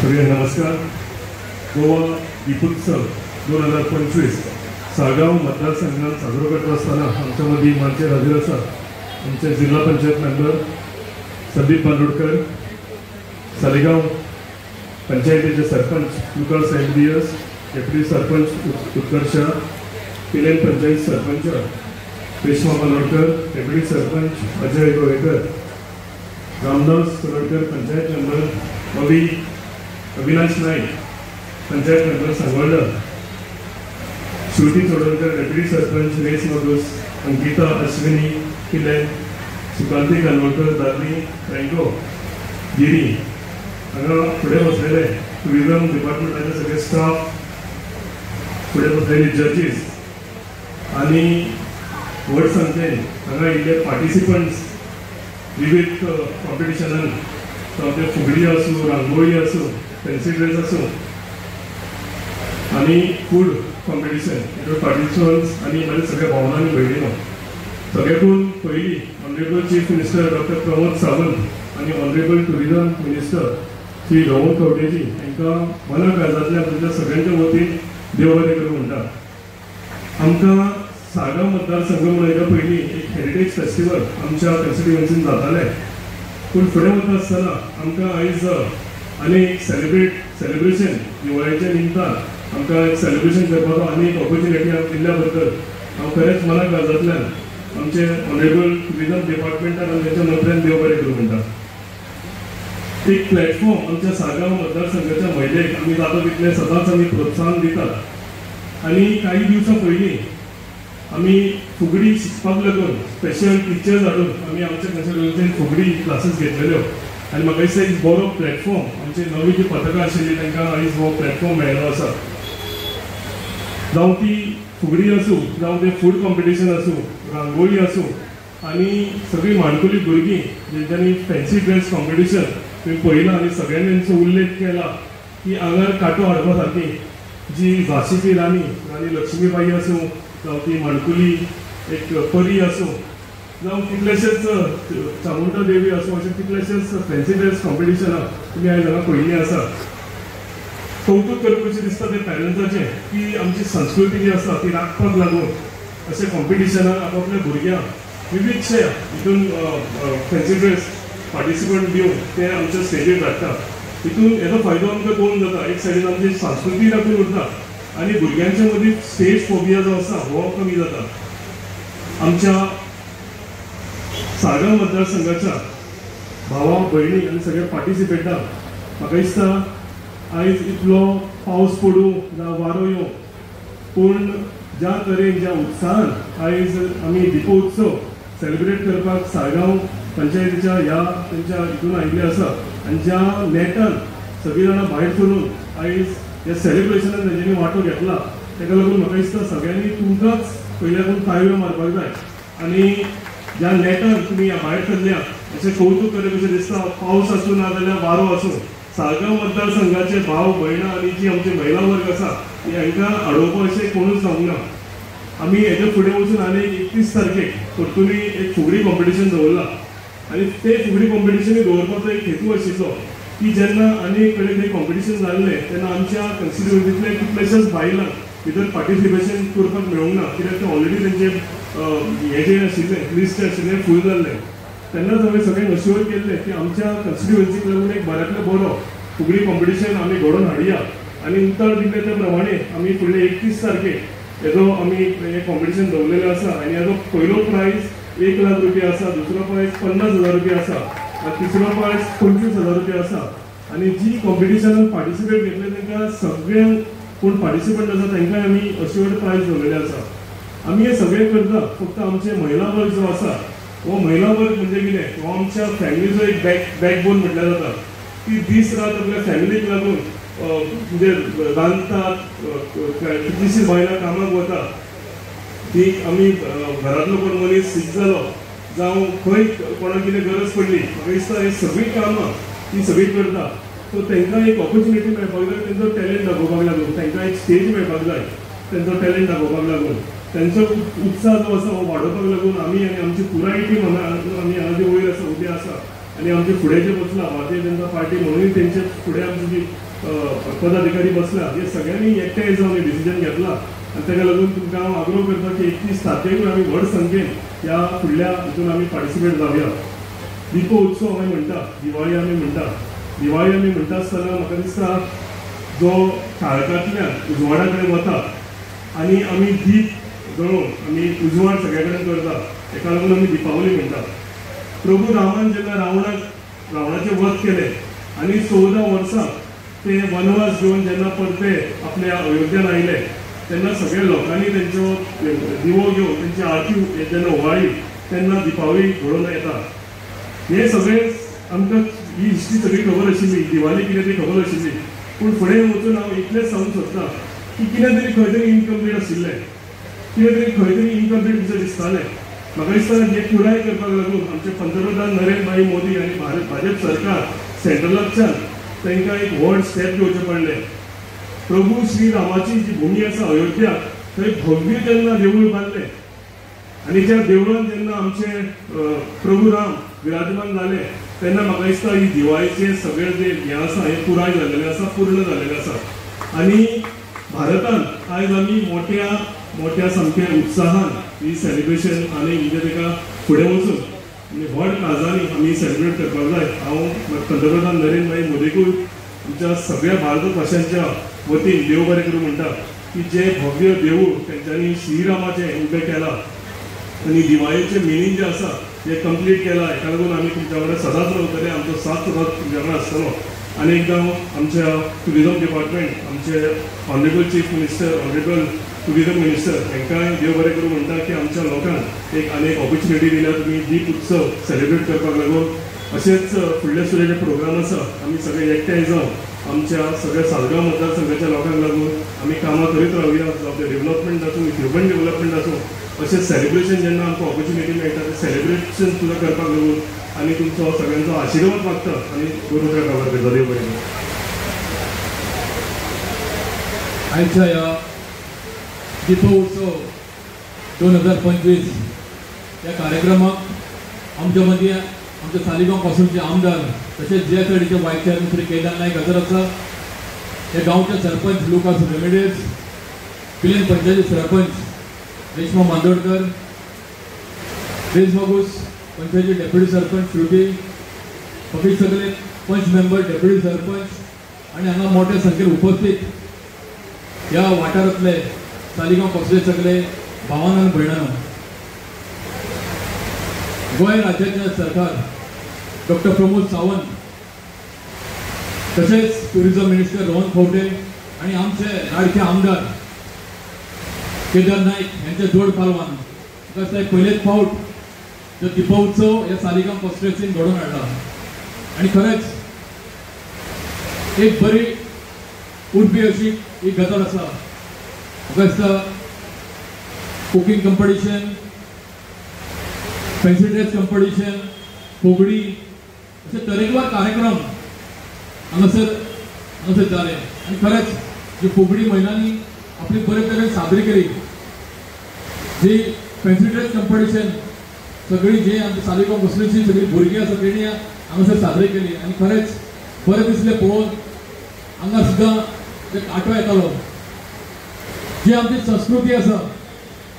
सगळे नमस्कार. गोवा दीपोत्सव 2025 साळगांव मतदारसंघात साजरो करत असताना आमच्या मदीं मंचाचेर हाजीर आसा आमचे जिल्हा पंचायत मेंबर संदीप बांदोडकर, सालेगांव पंचायतीचे सरपंच लुकास एमडीएस, deputy sarpanch Utkarsh, Pilerne panchayat sarpanch Reshma Bandodkar, deputy sarpanch Ajay Govekar, Ramdas Soladkar panchayat member, Avinash Naik panchayat member Sangolda, Shruti Chodankar deputy sarpanch Reis Magos, Ankita Ashwini किले, सुकांती कानवळकर दार्ली फ्रँको गिरी हांगा फुडें बसलेले टुरिझम डिपार्टमेंटाचे सगळे स्टाफ, फुडें बसलेले जजीस आनी व्हड संख्येन हांगा इल्ले पार्टिसिपंट्स विविध कॉम्पिटिशनान ते फुगडी आसूं, रांगोळी आसूं, फॅन्सी ड्रेस आसूं आनी फूड कॉम्पिटिशन हेतून पार्टिसिपंट्स आनी म्हाज्या सगळ्या भावनां आनी भयणीनो. सगळ्याकून पयलीं honourable chief minister doctor Pramod Sawant आनी ऑनरेबल टुरिझम मिनिस्टर श्री रवण कवटेजी हांकां मनाकाळजांतल्यान तुमच्या सगळ्यांच्या वतीन देव बरें करूं म्हणटा. आमकां साळगांव मतदारसंघ म्हणून हेच्या पयलीं एक हेरिटेज फेस्टिवल आमच्या कॉन्स्टिट्युएन्सीन जातालें, पूण फुडें वता आसतना आमकां आयज आनी एक सेलिब्रेशन दिवाळेच्या निमतान आमकां एक सेलिब्रेशन करपाचो आनी एक ऑपॉर्च्युनिटी दिल्ल्या बद्दल हांव खरेंच मनाकाळजांतल्यान आमचे ऑनरेबल टुरिझम डिपार्टमेंटान आनी तांच्या मंत्र्यान देव बरें करूं म्हणटा. एक प्लॅटफॉर्म आमच्या साळगांव मतदारसंघाच्या महिलेक आमी जाता तितलें सदांच आमी प्रोत्साहन दितात आनी काही दिवसां पयलीं आमी फुगडी शिकपाक लागून स्पेशल टिचर्स हाडून आमी आमच्या कॉन्स्टिट्युएन्सीन फुगडी क्लासीस घेतलेल्यो आनी म्हाका दिसता एक बरो प्लॅटफॉर्म आमची नवी जी पथकां आशिल्लीं तांकां आयज हो प्लॅटफॉर्म मेळ्ळो आसा. जावं ती फुगडी आसूं, जावं ते फूड कॉम्पिटिशन आसूं, रांगोळी आसूं आनी सगळीं माणकुली भुरगीं जेंच्यांनी फॅन्सी ड्रेस कॉम्पिटिशन तुवें पळयलां आनी सगळ्यांनी तांचो उल्लेख केला की आंगार कांटो हाडपा सारकी जी झांसीची राणी लक्ष्मीबाई आसूं, जावं ती माणकुली एक परी आसूं, जावं कितलेशेच चामुंडा देवी आसूं, अशें कितलेशेच फॅन्सी ड्रेस कॉम्पिटिशनां तुमी आयज हांगा पळयल्लीं आसा. कौतूक करपाचें दिसता ते पॅरंट्साचें की आमची संस्कृती जी आसा ती राखपाक लागून अशें कॉम्पिटिशनाक आपापल्या भुरग्यांक विविधशे हितून फॅन्सी ड्रेस पार्टिसिपंट दिवन ते आमच्या स्टेजीर धाडटा. हितून हेजो फायदो आमकां दोन जाता. एक सायडीन आमची संस्कृती राखून उरता आनी भुरग्यांच्या मदीं स्टेज फोबिया जो आसा हो कमी जाता. आमच्या साळगांव मतदारसंघाच्या भावा भयणी आनी सगळ्या पार्टिसिपेंटांक म्हाका दिसता आयज इतलो पावस पडूं जावं वारो येवं पूण ज्या तरेन ज्या उत्साहान आयज आमी दिपोत्सव सेलिब्रेट करपाक साळगांव पंचायतीच्या ह्या तेंच्या हितून आयिल्ले आसा आनी ज्या नेटान सगळीं जाणां भायर सरून आयज ह्या सेलिब्रेशनान तेंच्यांनी वांटो घेतला ताका लागून म्हाका दिसता सगळ्यांनी तुमकांच पयल्याकून ताळयो मारपाक जाय आनी ज्या नेटान तुमी भायर सरल्या अशें कौतूक करप अशें दिसता. पावस आसूं ना जाल्यार वारो आसूं साळगांव मतदारसंघाचे भाव भयणां आनी जी आमची महिला वर्ग आसा हांकां अडोवपा अशें कोणूच जावंक ना. आमी हेजे फुडें वचून आनी 31 तारखेक परतुनी एक फुगडी कॉम्पिटिशन दवरला आनी ते फुगडी कॉम्पिटिशन दवरपाचो एक हेतू आशिल्लो की जेन्ना आनी कडेन तें कॉम्पिटिशन जाल्लें तेन्ना आमच्या कॉन्स्टिट्युएन्सींतल्या कितलेशेच बायलांक भितर पार्टिसिपेशन करपाक मेळूंक ना कित्याक तें ऑलरेडी तेंचें हें जें आशिल्लें लिस्ट आशिल्लें फूल जाल्लें. तेन्नाच हांवें सगळ्यांक अश्योर केल्लें की आमच्या कॉन्स्टिट्युएन्सीक लागून एक बऱ्यांतलो बरो फुगडी कॉम्पिटिशन आमी घडोवन हाडया आनी उतर दिले त्या प्रमाणे आमी फुडले 31 तारखेक हेजो आमी हें कॉम्पिटिशन दवरलेलें आसा आनी हेजो पयलो प्रायज 1 लाख रुपया आसा, दुसरो प्रायज 50,000 रुपया आसा, तिसरो प्रायज 25,000 रुपया आसा आनी जी कॉम्पिटिशनान पार्टिसिपेट घेतले तांकां सगळ्यांक कोण पार्टिसिपंट आसा तांकां आमी अश्योर्ड प्रायज दवरलेले आसा. आमी हे सगळें करता फक्त आमचे महिला वर्ग जो आसा हो महिला वर्ग म्हणजे कितें हो आमच्या फॅमिलीचो एक बॅकबोन म्हटल्यार जाता की दीस रात आपल्या फॅमिलीक लागून म्हणजे रांदतात, कितलींशीं बायलां कामाक वतात, ती आमी घरांतलो कोण मनीस सीक जालो जावं खंय कोणाक कितें गरज पडली म्हाका दिसता ही सगळीं कामां ती सगळीं करता. सो तांकां एक ऑपॉर्च्युनिटी मेळपाक जाय तेंचो टॅलंट दाखोवपाक लागून, तांकां एक स्टेज मेळपाक जाय तेंचो टॅलंट दाखोवपाक लागून, तेंचो उत्साह जो आसा हो वाडोवपाक लागून आमी आनी आमची पुराय टीम आमी हांगा जे वयर आसा उबे आसा आणि आमचे फुडें जे बसला भारतीय जनता पार्टी म्हणून तेंचे फुडें आमचे जी पदाधिकारी बसला हे सगळ्यांनी एकठांय जावन डिसिजन घेतला आणि ताका लागून तुमकां हांव आग्रह करता की 31 तारखेक आमी व्हड संख्येन ह्या फुडल्या हितून आमी पार्टिसिपेट जावया. दीपोत्सव आमी म्हणटा, दिवाळी आमी म्हणटा. दिवाळी आमी म्हणटा आसतना म्हाका दिसता जो काळखांतल्यान उजवाडा कडेन वता आनी आमी दीप जळोवन आमी उजवाड सगळे कडेन करता हेका लागून आमी दिपावली म्हणटा. प्रभू रामान जेन्ना रावणाचें वध केलें आनी 14 वर्सां ते वनवास घेवन जेन्ना परते आपल्या अयोध्यान आयले तेन्ना सगळ्या लोकांनी तेंचो दिवो घेवन तेंची आरती जेन्ना ओवाळी तेन्ना दिपावली घडोवन येता. हे सगळें आमकां ही हिस्ट्री सगळी खबर आशिल्ली, दिवाळी कितें ती खबर आशिल्ली. पूण फुडें वचून हांव इतलेंच सांगूंक सोदतां की कितें तरी खंय तरी इनकम्प्लीट आशिल्लें, कितें तरी खंय तरी इनकम्प्लीट तुमचें दिसतालें. म्हाका दिसता हे पुराय करपाक लागून आमचे पंतप्रधान नरेंद्र भाई मोदी आनी भाजप सरकार सेंट्रलाच्यान तांकां एक व्हड स्टेप घेवचें पडलें. प्रभू श्री रामाची जी भुमी आसा अयोध्या थंय भव्य जेन्ना देवूळ बांदलें आनी त्या देवळान जेन्ना आमचे प्रभू राम विराजमान जाले तेन्ना म्हाका दिसता ही दिवाळीचे सगळे जे हें आसा हें पुराय जाल्लेलें आसा, पूर्ण जाल्लेलें आसा. आनी भारतांत आयज आमी मोठ्या सामक्या उत्साहान ही सेलिब्रेशन आनी म्हणजे ताका फुडें वचून व्हड काळजांनी आमी सेलिब्रेट करपाक जाय. हांव पंतप्रधान नरेंद्र भाई मोदीकूय आमच्या सगळ्या भारतवाशांच्या वतीन देव बरें करूं म्हणटा की जे भव्य देवूळ तेंच्यांनी श्रीरामाचें उबें केलां आनी दिवाळीचें मिनींग जें आसा तें कंप्लीट केलां. हेका लागून आमी तुमच्या कडेन सदांच रावतले, आमचो साथ सदांच तुमच्या कडेन आसतलो. आनी एकदां आमच्या टुरिजम डिपार्टमेंट आमचे honourable chief minister, honourable tourism minister हांकांय देव बरें करूं म्हणटा की आमच्या लोकांक एक आनीक ऑपॉर्च्युनिटी दिल्या तुमी दीप उत्सव सेलिब्रेट करपाक लागून. अशेंच फुडले सुद्दां जे प्रोग्राम आसा आमी सगळे एकठांय जावन आमच्या सगळ्या सालगांव मतदारसंघाच्या लोकांक लागून आमी कामां करीत रावया. जावं ते डेव्हलपमेंट आसूं, ह्युमन डेव्हलपमेंट आसूं, अशें सेलिब्रेशन जेन्ना आमकां ऑपॉर्च्युनिटी मेळटा तें सेलिब्रेशन सुद्दां करपाक लागून आनी तुमचो सगळ्यांचो आशिर्वाद मागता आनी गुरुच्या कामार करता. देव बरें. आयच्या ह्या दिपोत्सव 2025 या कार्यक्रमाक आमच्या मदीं आमच्या सालिगांव पासूनचे आमदार तशेंच JSIDचे वायस चेअरमन श्री केदार नायक हजर आसा. हे गांवचे सरपंच लुकास रेमेडियस, पिलेन पंचायती सरपंच रेश्मा मांदोडकर, रेज मागूस पंचायती डेप्युटी सरपंच श्रुती, बाकी सगळे पंच मेंबर, डेप्युटी सरपंच आणि हांगा मोठ्या संख्येन उपस्थित ह्या वाठारांतले सालिगांव पक्षाचे सगळे भावांनो आनी भयणांनो. गोंय राज्याचे सरकार डॉक्टर प्रमोद सावंत तशेंच टुरिजम मिनिस्टर रोहन खंवटे आणि आमचे लाडके आमदार केदार नायक यांचे जोड पालवान पहिलेच फावट जो दिपोत्सव या सालिगांव कॉन्स्टिट्युएन्सीन घडोवन हाडला. आणि खरेंच एक बरी उर्बी अशी ही गजाल आसा. म्हाका दिसता cooking competition, fancy dress competition, फुगडी असे तरेकवार कार्यक्रम हांगासर जाले. आणि खरेंच जी फुगडी महिलांनी आपली बरे तरेन सादरी केली. जी फॅन्सी ड्रेस कॉम्पिटिशन सगळी जी आमची सालिगांव कॉन्स्टिट्युएन्सी सगळी भुरगीं आसा तेणी हांगासर सादरी केली. आणि खरेंच बरें दिसलें पळोवन. हांगा सुद्दां एक आठवो येतालो. जी आमची संस्कृती आसा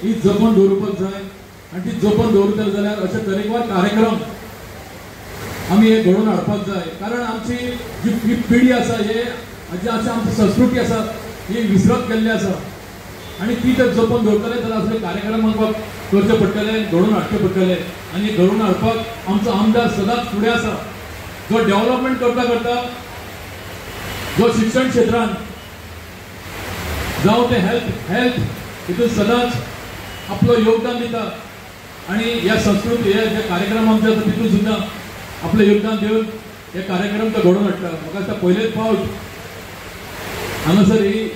ही जपून दवरपाक जाय आणि ती जपून दवरतले जाल्यार अशे तरेकवार कार्यक्रम आमी हे घडोवन हाडपाक जाय. कारण आमची जी पिढी आसा हे जी आमची संस्कृती आसा ही विसरत गेल्ली आसा आणि ती जर जपून दवरतले जाल्यार असले कार्यक्रम आमकां करचे पडटले, घडोवन हाडचे पडटले. आणि घडोवन हाडपाक आमचो आमदार सदांच फुडें आसा. जो डेव्हलपमेंट करता करता जो शिक्षण क्षेत्रांत जावं ते हेल्थ हितून सदांच आपलो योगदान दिता. आणि ह्या संस्कृती हे जे कार्यक्रम आमचे आसा तितून सुद्दां आपलें योगदान दिवन हे कार्यक्रम तो घडोवन हाडटा. म्हाका दिसता पयलेच फावट हांगासर ही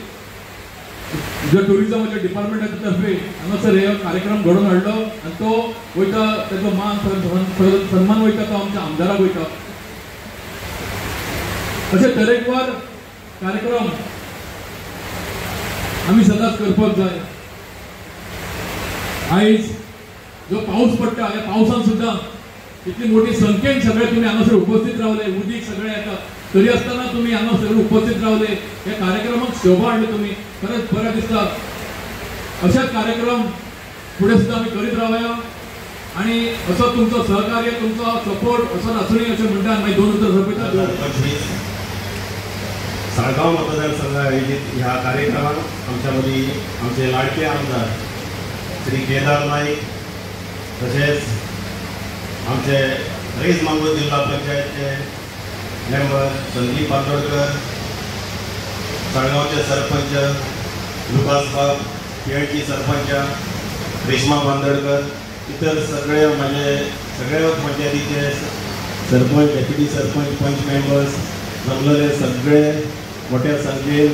जो टुरिजमाच्या डिपार्टमेंटाच्या तर्फे हांगासर हे कार्यक्रम घडोवन हाडलो आनी तो वयता तेजो मान सन्मान वयता तो आमच्या आमदाराक वयता. अशे तरेकवार कार्यक्रम आमी सदांच करपाक जाय. आयज जो पावस पडटा ह्या पावसान सुद्दां इतली मोठी संख्येन सगळे तुम्ही हांगासर उपस्थित रावले, उदीक सगळे येतात तरी असताना तुम्ही हांगा सगळे उपस्थित रावले, या कार्यक्रमाक शोभा हाडली तुम्ही, खरंच बरें दिसता. अशेच कार्यक्रम फुडें सुद्दां आमी करीत रावया आणि असो तुमचो सहकार्य, तुमचो सपोर्ट असो आसुनी अशें म्हणटा. मागीर 2 उतर सोंपयता. साळगांव मतदारसंघ आयोजित ह्या कार्यक्रमात आमच्या मदीं आमचे लाडके आमदार श्री केदार नाईक, तसेच आमचे रेज मांगूर जिल्हा पंचायतचे मेंबर संदीप बांदोडकर, साळगांवचे सरपंच लुकास बाब, पेडची सरपंच रेश्मा बांदोडकर, इतर सगळे सगळ्या पंचायतीचे सरपंच, डेप्युटी सरपंच, पंच मेंबर्स जमलेले सगळे मोठ्या संख्येन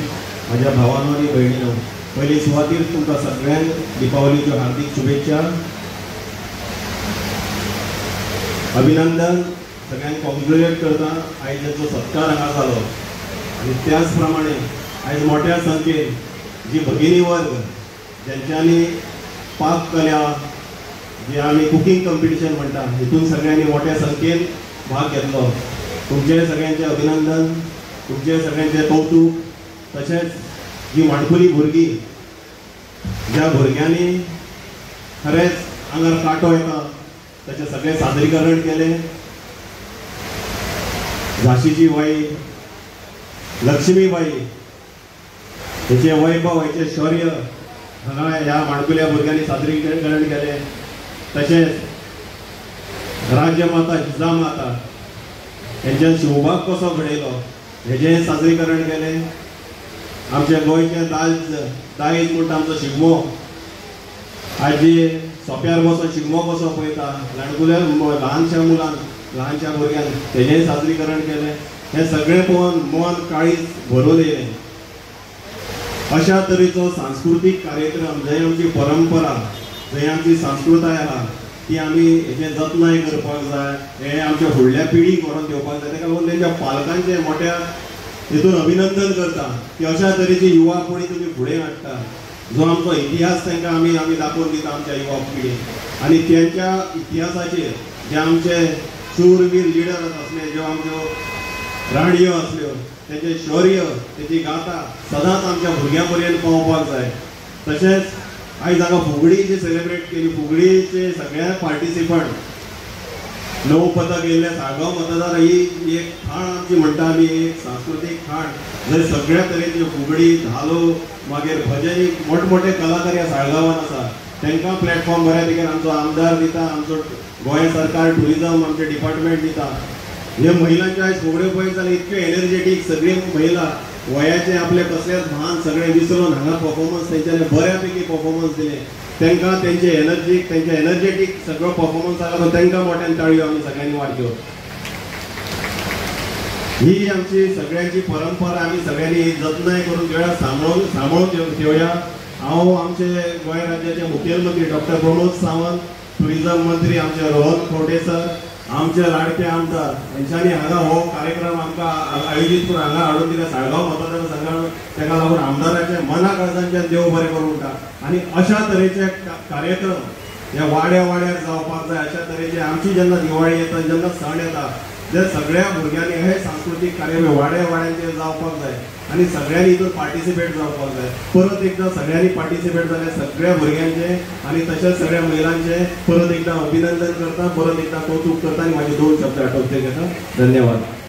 माझ्या भावांनो आणि भयणींनो, पहिली सुवातेर तुमकां सगळ्यांक दिपावलीच्यो हार्दिक शुभेच्छा, अभिनंदन. सगळ्यांक कॉंग्रॅच्युलेट करता. आयज जो सत्कार हांगा जालो आनी त्याच प्रमाणे आयज मोठ्या संख्येन जी भगिनी वर्ग ज्यांच्यांनी पाक कला जे आमी कुकिंग कॉम्पिटिशन म्हणटा हितून सगळ्यांनी मोठ्या संख्येन भाग घेतलो. तुमचे सगळ्यांचे अभिनंदन, तुमचे सगळ्यांचे कौतुक. तशेंच जी माणकुली भुरगीं ज्या भुरग्यांनी खरेंच आंगार कांटो येता ताचे सगळे सादरीकरण केले. झाशीची बाई लक्ष्मीबाई हेचे वैभव, हेचे शौर्य हांगा ह्या माणकुल्या भुरग्यांनी सादरीकरण केले. तशेंच राज्यमाता जिजामाता हेंच्या शिवबाग कसो घडयलो हेजें सादरीकरण केलें. आमचे गोंयचे दायज म्हणटा आमचो शिगमो, आज जी सोंप्यार बसोन शिगमो कसो पळयता ल्हानकुल्या ल्हानशा मुलांक, ल्हानशा भुरग्यांक तेजेंय सादरीकरण केलें. हें सगळें पळोवन मन काळीज भरून येयलें. अशा तरेचो सांस्कृतीक कार्यक्रम जंय आमची परंपरा, जंय आमची संस्कृताय आहा ती आमी हेजें जतनाय करपाक जाय. हे आमच्या फुडल्या पिढीक व्हरून दिवपाक जाय. ताका लागून तेंच्या पालकांचे मोठ्या हितून अभिनंदन करता की अशा तरेची युवा पिढी तुमी फुडें हाडटा. जो आमचो इतिहास तांकां आमी दाखोवन दिता आमच्या युवा पिढीक. आनी तेंच्या इतिहासाचेर जे आमचे शूरवीर लिडर आसले, ज्यो आमच्यो राणयो आसल्यो, तेंचें शौर्य, तेची गाथा सदांच आमच्या भुरग्यां पर्यंत पावोवपाक जाय. तशेंच आयज हांगा फुगडी जी सेलिब्रेट केली, फुगडीचे सगळ्या पार्टिसिपंट 9 पदक येयल्ले. साळगांव मतदार ही एक खाण आमची म्हणटा आमी, एक सांस्कृतीक खाण जंय सगळ्या तरेची फुगडी, धालो, मागीर भजनी मोठमोठे कलाकार ह्या साळगांवान आसा. तांकां प्लॅटफॉर्म बऱ्या पैकी आमचो आमदार दिता, आमचो गोंय सरकार टुरिजम आमचे डिपार्टमेंट दिता. हे महिलांचे आयज फुगड्यो पळयत जाल्यार इतके एनर्जेटीक सगळी महिला वयाचे आपले कसलेच भान सगळे विसरून हांगा परफॉर्मन्स तेंच्यानी बऱ्या पैकी परफॉर्मन्स दिले. तांकां तेंचे एनर्जेटीक सगळो परफॉर्मन्स आला, तांकां मोठ्यान ताळयो आमी सगळ्यांनी वाडच्यो. ही आमची सगळ्यांची परंपरा आमी सगळ्यांनी जतनाय करून घेवया, सांबाळून ठेवया. हांव आमचे गोंय राज्याचे मुखेलमंत्री डॉक्टर प्रमोद सावंत, टुरिजम मंत्री आमचे रोहन खंवटे सर, आमचे लाडके आमदार हेंच्यांनी हांगा हो कार्यक्रम आमकां आयोजीत करून हांगा हाडून दिला साळगांव मतदारसंघान. ताका लागून आमदाराचे मना काळजांच्यान देव बरें करूं म्हणटा. आनी अशा तरेचे कार्यक्रम हे वाड्यार जावपाक जाय. अशा तरेचे आमची जेन्ना दिवाळी येता, जेन्ना सण येता, जे सगळ्या भुरग्यांनी हे सांस्कृतीक कार्यक्रम वाड्यांचेर जावपाक जाय आनी सगळ्यांनी हितून पार्टिसिपेट जावपाक जाय. परत एकदां सगळ्यांनी पार्टिसिपेट जाल्यार सगळ्या भुरग्यांचे आनी तशेंच सगळ्या महिलांचे परत एकदां अभिनंदन करता, परत एकदां कौतुक करता आनी म्हाजे 2 शब्द आटोवचे घेता. धन्यवाद.